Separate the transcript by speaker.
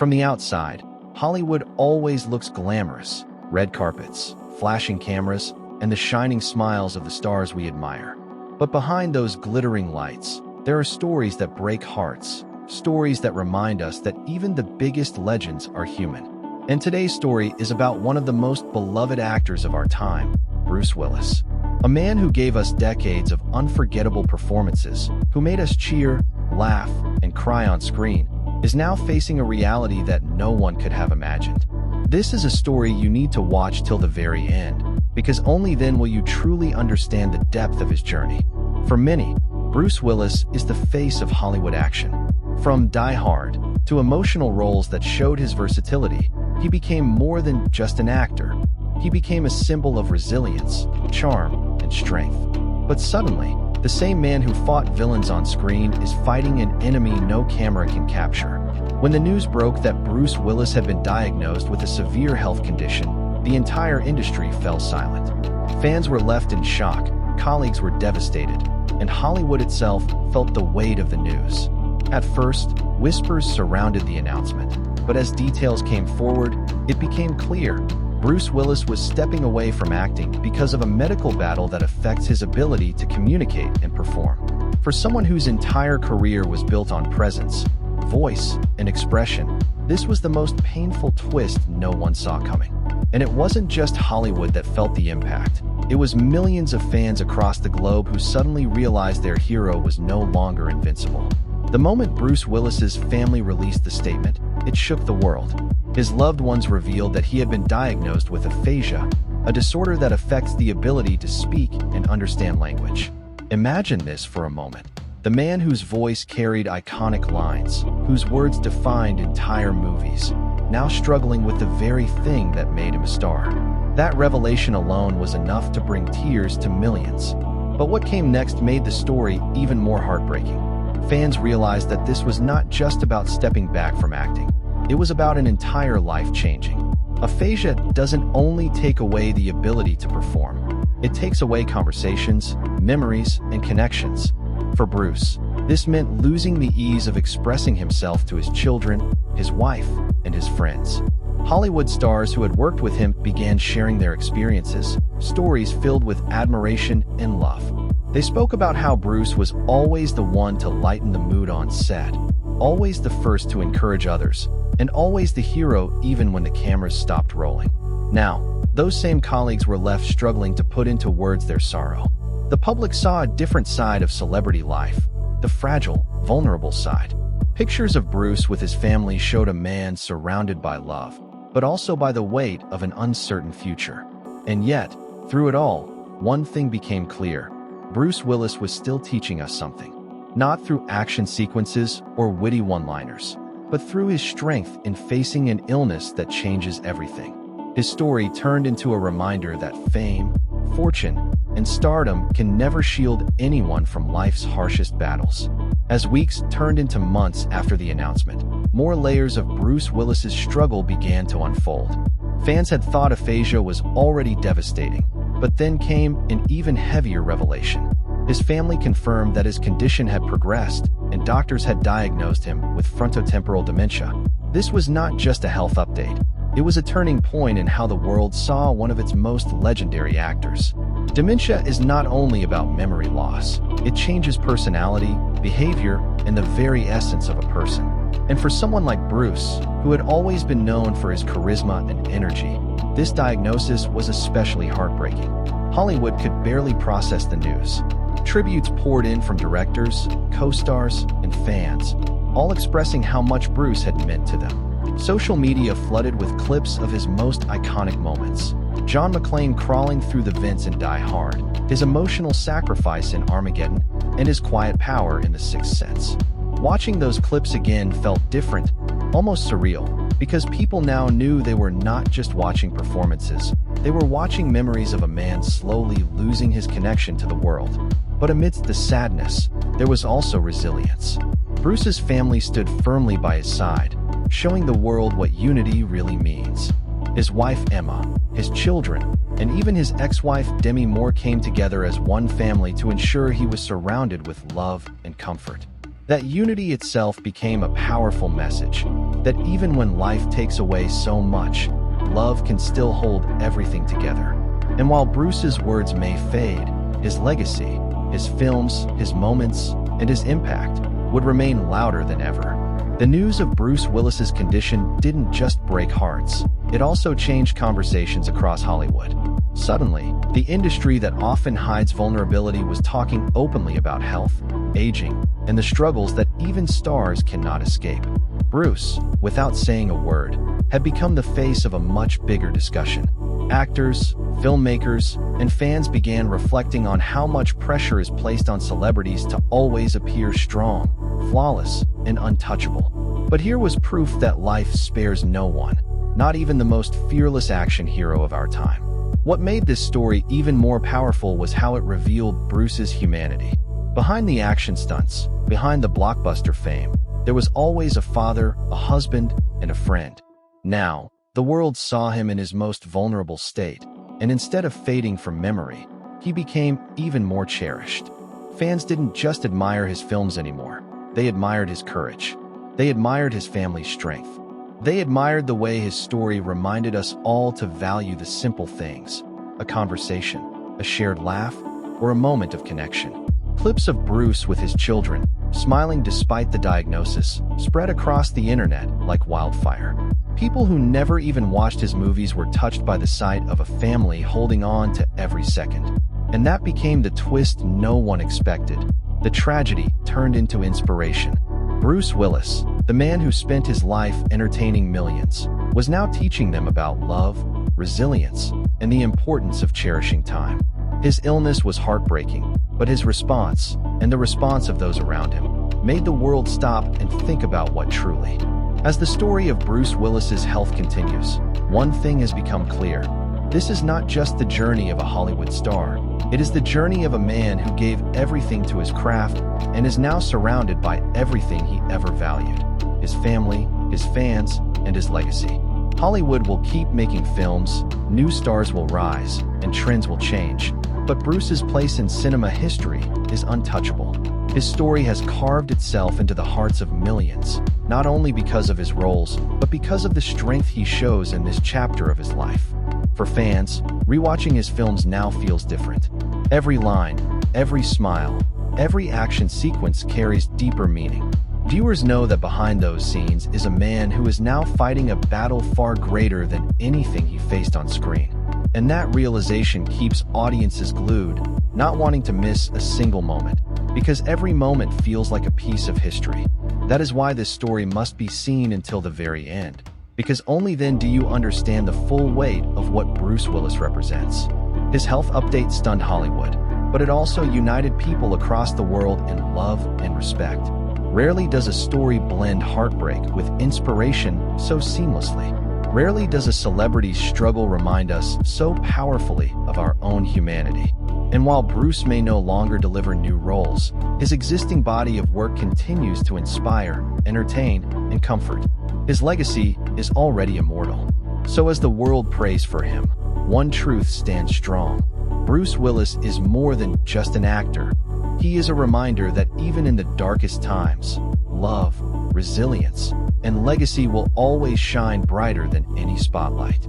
Speaker 1: From the outside, Hollywood always looks glamorous: red carpets, flashing cameras, and the shining smiles of the stars we admire. But behind those glittering lights, there are stories that break hearts, stories that remind us that even the biggest legends are human. And today's story is about one of the most beloved actors of our time, Bruce Willis. A man who gave us decades of unforgettable performances, who made us cheer, laugh, and cry on screen, is now facing a reality that no one could have imagined. This is a story you need to watch till the very end, because only then will you truly understand the depth of his journey. For many, Bruce Willis is the face of Hollywood action. From Die Hard to emotional roles that showed his versatility, he became more than just an actor. He became a symbol of resilience, charm, and strength. But suddenly, the same man who fought villains on screen is fighting an enemy no camera can capture. When the news broke that Bruce Willis had been diagnosed with a severe health condition, the entire industry fell silent. Fans were left in shock, colleagues were devastated, and Hollywood itself felt the weight of the news. At first, whispers surrounded the announcement, but as details came forward, it became clear. Bruce Willis was stepping away from acting because of a medical battle that affects his ability to communicate and perform. For someone whose entire career was built on presence, voice, and expression, this was the most painful twist no one saw coming. And it wasn't just Hollywood that felt the impact. It was millions of fans across the globe who suddenly realized their hero was no longer invincible. The moment Bruce Willis's family released the statement, it shook the world. His loved ones revealed that he had been diagnosed with aphasia, a disorder that affects the ability to speak and understand language. Imagine this for a moment. The man whose voice carried iconic lines, whose words defined entire movies, now struggling with the very thing that made him a star. That revelation alone was enough to bring tears to millions. But what came next made the story even more heartbreaking. Fans realized that this was not just about stepping back from acting. It was about an entire life changing. Aphasia doesn't only take away the ability to perform. It takes away conversations, memories, and connections. For Bruce, this meant losing the ease of expressing himself to his children, his wife, and his friends. Hollywood stars who had worked with him began sharing their experiences, stories filled with admiration and love. They spoke about how Bruce was always the one to lighten the mood on set, always the first to encourage others, and always the hero even when the cameras stopped rolling. Now, those same colleagues were left struggling to put into words their sorrow. The public saw a different side of celebrity life, the fragile, vulnerable side. Pictures of Bruce with his family showed a man surrounded by love, but also by the weight of an uncertain future. And yet, through it all, one thing became clear. Bruce Willis was still teaching us something. Not through action sequences or witty one-liners, but through his strength in facing an illness that changes everything. His story turned into a reminder that fame, fortune, and stardom can never shield anyone from life's harshest battles. As weeks turned into months after the announcement, more layers of Bruce Willis's struggle began to unfold. Fans had thought aphasia was already devastating, but then came an even heavier revelation. His family confirmed that his condition had progressed, and doctors had diagnosed him with frontotemporal dementia. This was not just a health update. It was a turning point in how the world saw one of its most legendary actors. Dementia is not only about memory loss. It changes personality, behavior, and the very essence of a person. And for someone like Bruce, who had always been known for his charisma and energy, this diagnosis was especially heartbreaking. Hollywood could barely process the news. Tributes poured in from directors, co-stars, and fans, all expressing how much Bruce had meant to them. Social media flooded with clips of his most iconic moments. John McClane crawling through the vents in Die Hard, his emotional sacrifice in Armageddon, and his quiet power in The Sixth Sense. Watching those clips again felt different, almost surreal, because people now knew they were not just watching performances. They were watching memories of a man slowly losing his connection to the world. But amidst the sadness, there was also resilience. Bruce's family stood firmly by his side, showing the world what unity really means. His wife Emma, his children, and even his ex-wife Demi Moore came together as one family to ensure he was surrounded with love and comfort. That unity itself became a powerful message, that even when life takes away so much, love can still hold everything together. And while Bruce's words may fade, his legacy, his films, his moments, and his impact would remain louder than ever. The news of Bruce Willis's condition didn't just break hearts, it also changed conversations across Hollywood. Suddenly, the industry that often hides vulnerability was talking openly about health, aging, and the struggles that even stars cannot escape. Bruce, without saying a word, had become the face of a much bigger discussion. Actors, filmmakers, and fans began reflecting on how much pressure is placed on celebrities to always appear strong, flawless, and untouchable. But here was proof that life spares no one, not even the most fearless action hero of our time. What made this story even more powerful was how it revealed Bruce's humanity. Behind the action stunts, behind the blockbuster fame, there was always a father, a husband, and a friend. Now, the world saw him in his most vulnerable state, and instead of fading from memory, he became even more cherished. Fans didn't just admire his films anymore. They admired his courage. They admired his family's strength. They admired the way his story reminded us all to value the simple things: a conversation, a shared laugh, or a moment of connection. Clips of Bruce with his children, smiling despite the diagnosis, spread across the internet like wildfire. People who never even watched his movies were touched by the sight of a family holding on to every second. And that became the twist no one expected. The tragedy turned into inspiration. Bruce Willis, the man who spent his life entertaining millions, was now teaching them about love, resilience, and the importance of cherishing time. His illness was heartbreaking, but his response, and the response of those around him, made the world stop and think about what truly. As the story of Bruce Willis's health continues, one thing has become clear. This is not just the journey of a Hollywood star. It is the journey of a man who gave everything to his craft and is now surrounded by everything he ever valued: his family, his fans, and his legacy. Hollywood will keep making films, new stars will rise, and trends will change, but Bruce's place in cinema history is untouchable. His story has carved itself into the hearts of millions, not only because of his roles, but because of the strength he shows in this chapter of his life. For fans, rewatching his films now feels different. Every line, every smile, every action sequence carries deeper meaning. Viewers know that behind those scenes is a man who is now fighting a battle far greater than anything he faced on screen. And that realization keeps audiences glued, not wanting to miss a single moment, because every moment feels like a piece of history. That is why this story must be seen until the very end, because only then do you understand the full weight of what Bruce Willis represents. His health update stunned Hollywood, but it also united people across the world in love and respect. Rarely does a story blend heartbreak with inspiration so seamlessly. Rarely does a celebrity's struggle remind us so powerfully of our own humanity. And while Bruce may no longer deliver new roles, his existing body of work continues to inspire, entertain, and comfort. His legacy is already immortal. So as the world prays for him, one truth stands strong: Bruce Willis is more than just an actor. He is a reminder that even in the darkest times, love, resilience, and legacy will always shine brighter than any spotlight.